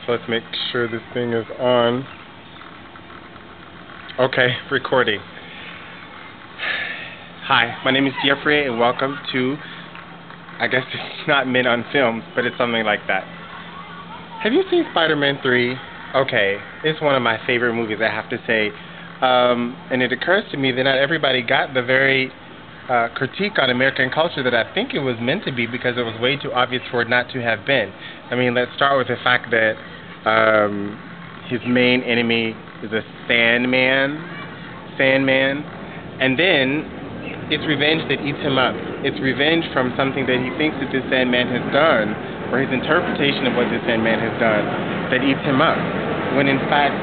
So let's make sure this thing is on. Okay, recording. Hi, my name is Jeffrey, and welcome to, I guess it's not Men on Films, but it's something like that. Have you seen Spiderman 3? Okay, it's one of my favorite movies, I have to say. And it occurs to me that not everybody got the very critique on American culture that I think it was meant to be, because it was way too obvious for it not to have been. I mean, let's start with the fact that his main enemy is a Sandman, and then it's revenge that eats him up. It's revenge from something that he thinks that this Sandman has done, or his interpretation of what this Sandman has done, that eats him up, when in fact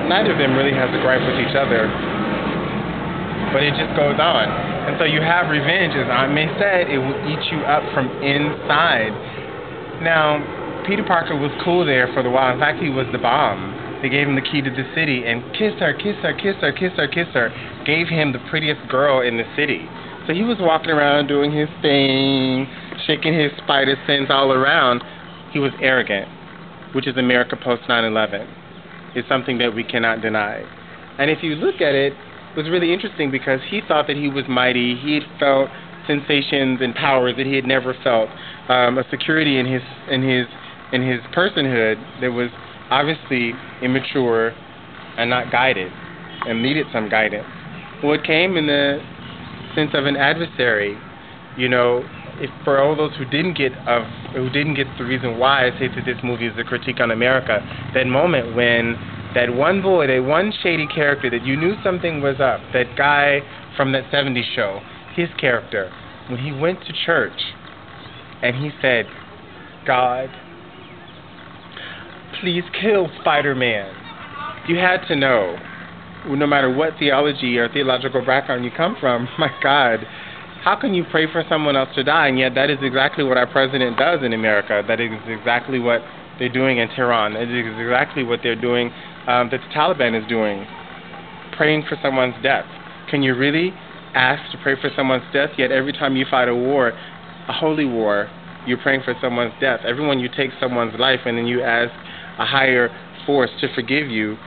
neither of them really has a gripe with each other, but it just goes on. And so you have revenge, as Aunt May said, it will eat you up from inside. Now, Peter Parker was cool there for the while. In fact, he was the bomb. They gave him the key to the city and kissed her, gave him the prettiest girl in the city. So he was walking around doing his thing, shaking his spider sense all around. He was arrogant, which is America post 9/11. It's something that we cannot deny. And if you look at it, it was really interesting because he thought that he was mighty. He had felt sensations and powers that he had never felt. A security in his personhood that was obviously immature and not guided and needed some guidance. Well, it came in the sense of an adversary. You know, if for all those who didn't get the reason why I say that this movie is a critique on America, that moment when that one boy, that one shady character that you knew something was up, that guy from that 70s show, his character, when he went to church and he said, "God, please kill Spider-Man," you had to know, no matter what theology or theological background you come from, my God, how can you pray for someone else to die? And yet that is exactly what our president does in America. That is exactly what they're doing in Tehran. It is exactly what they're doing, that the Taliban is doing, praying for someone's death. Can you really ask to pray for someone's death, yet every time you fight a war, a holy war, you're praying for someone's death? Every when you take someone's life and then you ask a higher force to forgive you,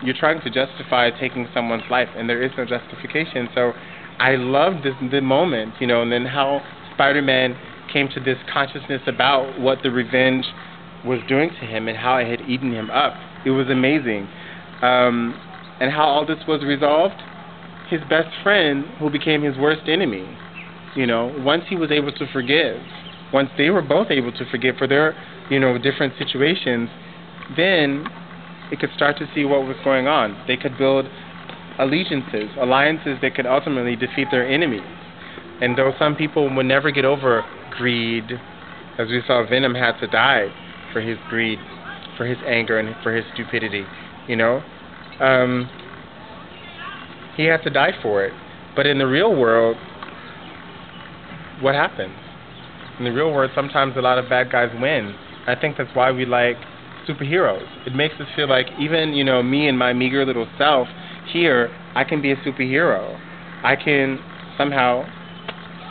you're trying to justify taking someone's life, and there is no justification. So I love the moment, you know, and then how Spider-Man came to this consciousness about what the revenge was doing to him and how it had eaten him up. It was amazing. And how all this was resolved? His best friend, who became his worst enemy, you know, once he was able to forgive, once they were both able to forgive for their, you know, different situations, then they could start to see what was going on. They could build alliances that could ultimately defeat their enemies. And though some people will never get over greed, as we saw Venom had to die for his greed, for his anger, and for his stupidity, you know, he had to die for it. But in the real world, what happens? In the real world, sometimes a lot of bad guys win. I think that's why we like superheroes. It makes us feel like even, you know, me and my meager little self here, I can be a superhero. I can somehow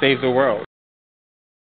save the world.